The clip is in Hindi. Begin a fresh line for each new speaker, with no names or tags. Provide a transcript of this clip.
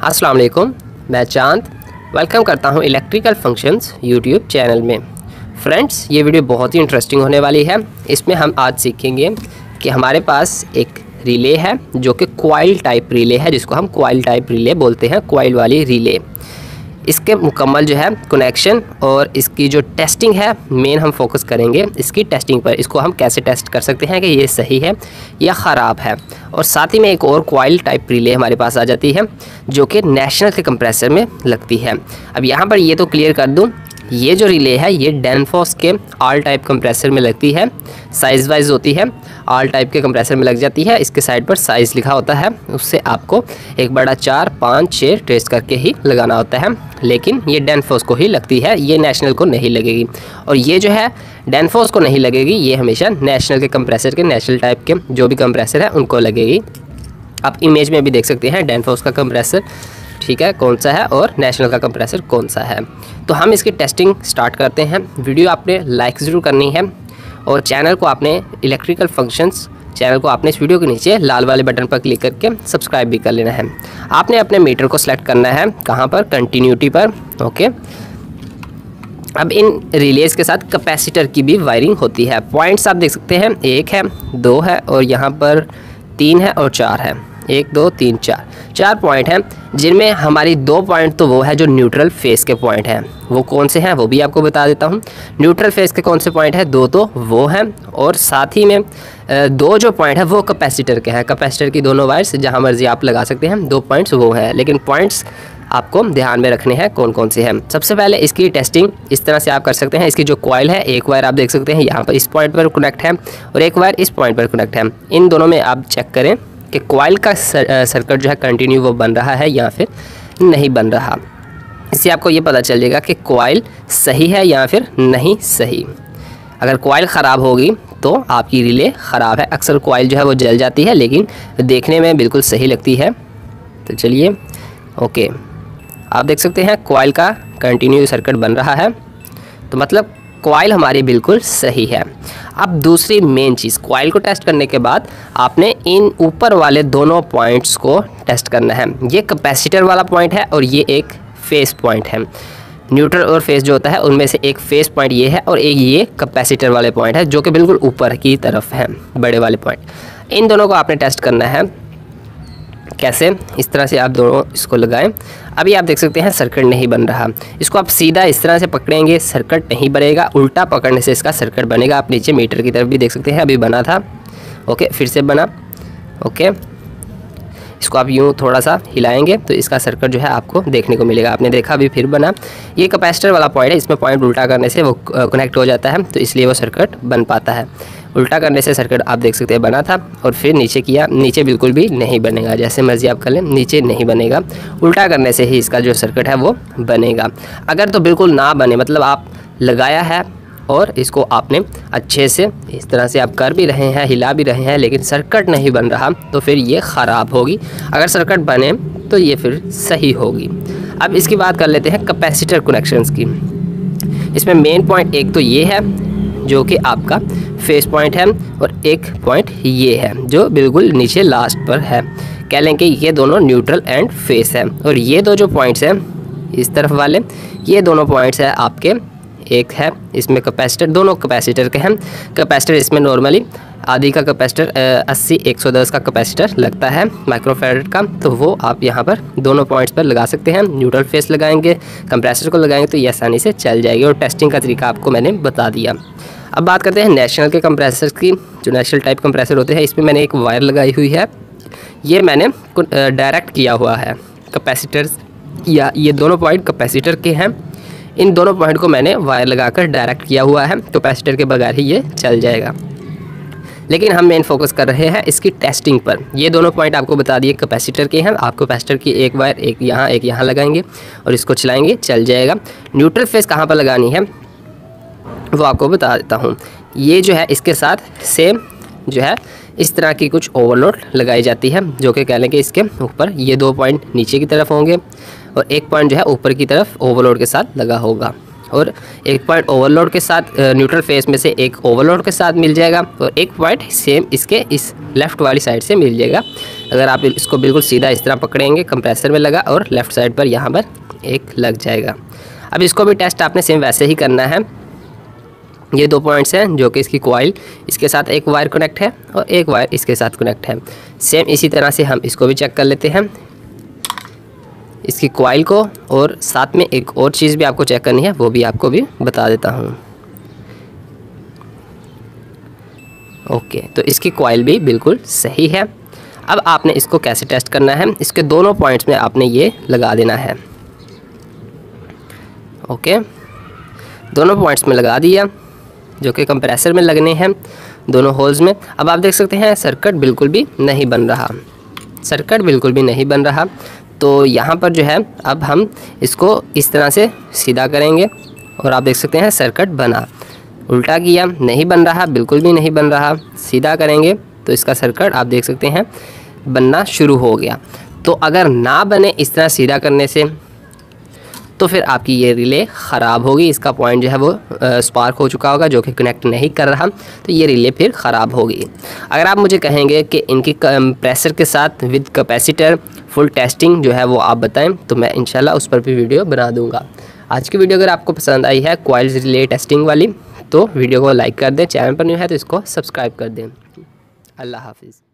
अस्सलाम वालेकुम, मैं चांद वेलकम करता हूं इलेक्ट्रिकल फंक्शंस यूट्यूब चैनल में। फ्रेंड्स, ये वीडियो बहुत ही इंटरेस्टिंग होने वाली है। इसमें हम आज सीखेंगे कि हमारे पास एक रिले है जो कि कॉइल टाइप रिले है, जिसको हम कॉइल टाइप रिले बोलते हैं, कॉइल वाली रिले। इसके मुकम्मल जो है कनेक्शन और इसकी जो टेस्टिंग है, मेन हम फोकस करेंगे इसकी टेस्टिंग पर। इसको हम कैसे टेस्ट कर सकते हैं कि ये सही है या ख़राब है। और साथ ही में एक और कॉइल टाइप रिले हमारे पास आ जाती है जो कि नेशनल के कंप्रेसर में लगती है। अब यहाँ पर ये तो क्लियर कर दूँ, ये जो रिले है ये डैनफोर्स के आल टाइप कंप्रेसर में लगती है, साइज़ वाइज होती है, आल टाइप के कंप्रेसर में लग जाती है। इसके साइड पर साइज़ लिखा होता है, उससे आपको 1/4, 5, 6 ट्रेस करके ही लगाना होता है। लेकिन ये डैनफोर्स को ही लगती है, ये नेशनल को नहीं लगेगी। और ये जो है डैनफोर्स को नहीं लगेगी, ये हमेशा नेशनल के कंप्रेसर के, नेशनल टाइप के जो भी कंप्रेसर है उनको लगेगी। आप इमेज में भी देख सकते हैं डैनफोर्स का कंप्रेसर ठीक है कौन सा है और नेशनल का कंप्रेसर कौन सा है। तो हम इसकी टेस्टिंग स्टार्ट करते हैं। वीडियो आपने लाइक ज़रूर करनी है और चैनल को आपने इलेक्ट्रिकल फंक्शंस चैनल को आपने इस वीडियो के नीचे लाल वाले बटन पर क्लिक करके सब्सक्राइब भी कर लेना है। आपने अपने मीटर को सिलेक्ट करना है, कहाँ पर, कंटिन्यूटी पर। ओके, अब इन रिलेज़ के साथ कैपेसिटर की भी वायरिंग होती है। पॉइंट्स आप देख सकते हैं, 1 है, 2 है और यहाँ पर 3 है और 4 है। 1 2 3 4 पॉइंट हैं, जिनमें हमारी 2 पॉइंट तो वो है जो न्यूट्रल फेस के पॉइंट हैं। वो कौन से हैं वो भी आपको बता देता हूँ। न्यूट्रल फेस के कौन से पॉइंट हैं, 2 तो वो हैं और साथ ही में 2 जो पॉइंट है वो कैपेसिटर के हैं। कैपेसिटर की दोनों वायर्स जहाँ मर्जी आप लगा सकते हैं, 2 पॉइंट्स वो हैं। लेकिन पॉइंट्स आपको ध्यान में रखने हैं कौन कौन से हैं। सबसे पहले इसकी टेस्टिंग इस तरह से आप कर सकते हैं। इसकी जो कॉइल है, एक वायर आप देख सकते हैं यहाँ पर इस पॉइंट पर कनेक्ट है और एक वायर इस पॉइंट पर कनेक्ट है। इन दोनों में आप चेक करें कि कॉइल का सर्किट जो है कंटिन्यू वो बन रहा है या फिर नहीं बन रहा। इससे आपको ये पता चल जाएगा कि कॉइल सही है या फिर नहीं सही। अगर कॉइल ख़राब होगी तो आपकी रिले ख़राब है। अक्सर कॉइल जो है वो जल जाती है लेकिन देखने में बिल्कुल सही लगती है। तो चलिए, ओके, आप देख सकते हैं कॉइल का कंटिन्यू सर्किट बन रहा है, तो मतलब कॉइल हमारी बिल्कुल सही है। अब दूसरी मेन चीज़, कॉइल को टेस्ट करने के बाद आपने इन ऊपर वाले दोनों पॉइंट्स को टेस्ट करना है। ये कैपेसिटर वाला पॉइंट है और ये एक फेस पॉइंट है। न्यूट्रल और फेस जो होता है उनमें से एक फेस पॉइंट ये है और एक ये कैपेसिटर वाले पॉइंट है जो कि बिल्कुल ऊपर की तरफ है, बड़े वाले पॉइंट। इन दोनों को आपने टेस्ट करना है। कैसे? इस तरह से आप दोनों इसको लगाएं। अभी आप देख सकते हैं सर्किट नहीं बन रहा। इसको आप सीधा इस तरह से पकड़ेंगे, सर्किट नहीं बनेगा। उल्टा पकड़ने से इसका सर्किट बनेगा। आप नीचे मीटर की तरफ भी देख सकते हैं, अभी बना था। ओके, फिर से बना। ओके, इसको आप यूँ थोड़ा सा हिलाएंगे तो इसका सर्किट जो है आपको देखने को मिलेगा। आपने देखा, अभी फिर बना। ये कैपेसिटर वाला पॉइंट है, इसमें पॉइंट उल्टा करने से वो कनेक्ट हो जाता है, तो इसलिए वो सर्किट बन पाता है। उल्टा करने से सर्किट आप देख सकते हैं बना था और फिर नीचे किया, नीचे बिल्कुल भी नहीं बनेगा। जैसे मर्जी आप कर लें, नीचे नहीं बनेगा। उल्टा करने से ही इसका जो सर्किट है वो बनेगा। अगर तो बिल्कुल ना बने, मतलब आप लगाया है और इसको आपने अच्छे से इस तरह से आप कर भी रहे हैं, हिला भी रहे हैं, लेकिन सर्किट नहीं बन रहा, तो फिर ये ख़राब होगी। अगर सर्किट बने तो ये फिर सही होगी। अब इसकी बात कर लेते हैं कैपेसिटर कनेक्शंस की। इसमें मेन पॉइंट एक तो ये है जो कि आपका फेस पॉइंट है और एक पॉइंट ये है जो बिल्कुल नीचे लास्ट पर है। कह लें कि ये दोनों न्यूट्रल एंड फेस है। और ये दो जो पॉइंट्स हैं इस तरफ वाले, ये दोनों पॉइंट्स हैं आपके, एक है इसमें कैपेसिटर, दोनों कैपेसिटर के हैं। कैपेसिटर इसमें नॉर्मली आदि का कैपेसिटर 80 110 का कैपेसिटर लगता है माइक्रोफैराड का, तो वो आप यहाँ पर दोनों पॉइंट्स पर लगा सकते हैं। न्यूट्रल फेस लगाएंगे, कंप्रेसर को लगाएंगे तो ये आसानी से चल जाएगी। और टेस्टिंग का तरीका आपको मैंने बता दिया। अब बात करते हैं नेशनल के कंप्रेसर की। जो नेशनल टाइप कंप्रेसर होते हैं, इसमें मैंने एक वायर लगाई हुई है। ये मैंने डायरेक्ट किया हुआ है कैपेसिटर, या ये दोनों पॉइंट कैपेसिटर के हैं। इन दोनों पॉइंट को मैंने वायर लगाकर डायरेक्ट किया हुआ है, कैपेसिटर के बगैर ही ये चल जाएगा। लेकिन हम मेन फोकस कर रहे हैं इसकी टेस्टिंग पर। ये दोनों पॉइंट आपको बता दिए कैपेसिटर के हैं। आप कैपेसिटर की एक वायर एक यहाँ लगाएंगे और इसको चलाएंगे, चल जाएगा। न्यूट्रल फेस कहाँ पर लगानी है वो आपको बता देता हूँ। ये जो है इसके साथ सेम जो है इस तरह की कुछ ओवरलोड लगाई जाती है, जो कि कह लें कि इसके ऊपर ये 2 पॉइंट नीचे की तरफ होंगे और एक पॉइंट जो है ऊपर की तरफ ओवरलोड के साथ लगा होगा। और एक पॉइंट ओवरलोड के साथ, न्यूट्रल फेस में से एक ओवरलोड के साथ मिल जाएगा और एक पॉइंट सेम इसके इस लेफ़्ट वाली साइड से मिल जाएगा, अगर आप इसको बिल्कुल सीधा इस तरह पकड़ेंगे, कंप्रेसर में लगा और लेफ़्ट साइड पर यहाँ पर एक लग जाएगा। अब इसको भी टेस्ट आपने सेम वैसे ही करना है। ये 2 पॉइंट्स हैं जो कि इसकी कॉइल, इसके साथ एक वायर कनेक्ट है और एक वायर इसके साथ कनेक्ट है। सेम इसी तरह से हम इसको भी चेक कर लेते हैं, इसकी कॉइल को, और साथ में एक और चीज़ भी आपको चेक करनी है, वो भी आपको भी बता देता हूँ। ओके, तो इसकी कॉइल भी बिल्कुल सही है। अब आपने इसको कैसे टेस्ट करना है, इसके दोनों पॉइंट्स में आपने ये लगा देना है। ओके, दोनों पॉइंट्स में लगा दिया जो कि कंप्रेसर में लगने हैं, दोनों होल्स में। अब आप देख सकते हैं सर्किट बिल्कुल भी नहीं बन रहा, सर्किट बिल्कुल भी नहीं बन रहा। तो यहाँ पर जो है अब हम इसको इस तरह से सीधा करेंगे और आप देख सकते हैं सर्किट बना। उल्टा किया, नहीं बन रहा, बिल्कुल भी नहीं बन रहा। सीधा करेंगे तो इसका सर्किट आप देख सकते हैं बनना शुरू हो गया। तो अगर ना बने इस तरह सीधा करने से, तो फिर आपकी ये रिले ख़राब होगी, इसका पॉइंट जो है वो स्पार्क हो चुका होगा जो कि कनेक्ट नहीं कर रहा, तो ये रिले फिर ख़राब होगी। अगर आप मुझे कहेंगे कि इनकी कंप्रेसर के साथ विद कैपेसिटर फुल टेस्टिंग जो है वो आप बताएं, तो मैं इंशाल्लाह उस पर भी वीडियो बना दूंगा। आज की वीडियो अगर आपको पसंद आई है कॉइल्स रिले टेस्टिंग वाली, तो वीडियो को लाइक कर दें, चैनल पर न्यू है तो इसको सब्सक्राइब कर दें। अल्लाह हाफिज़।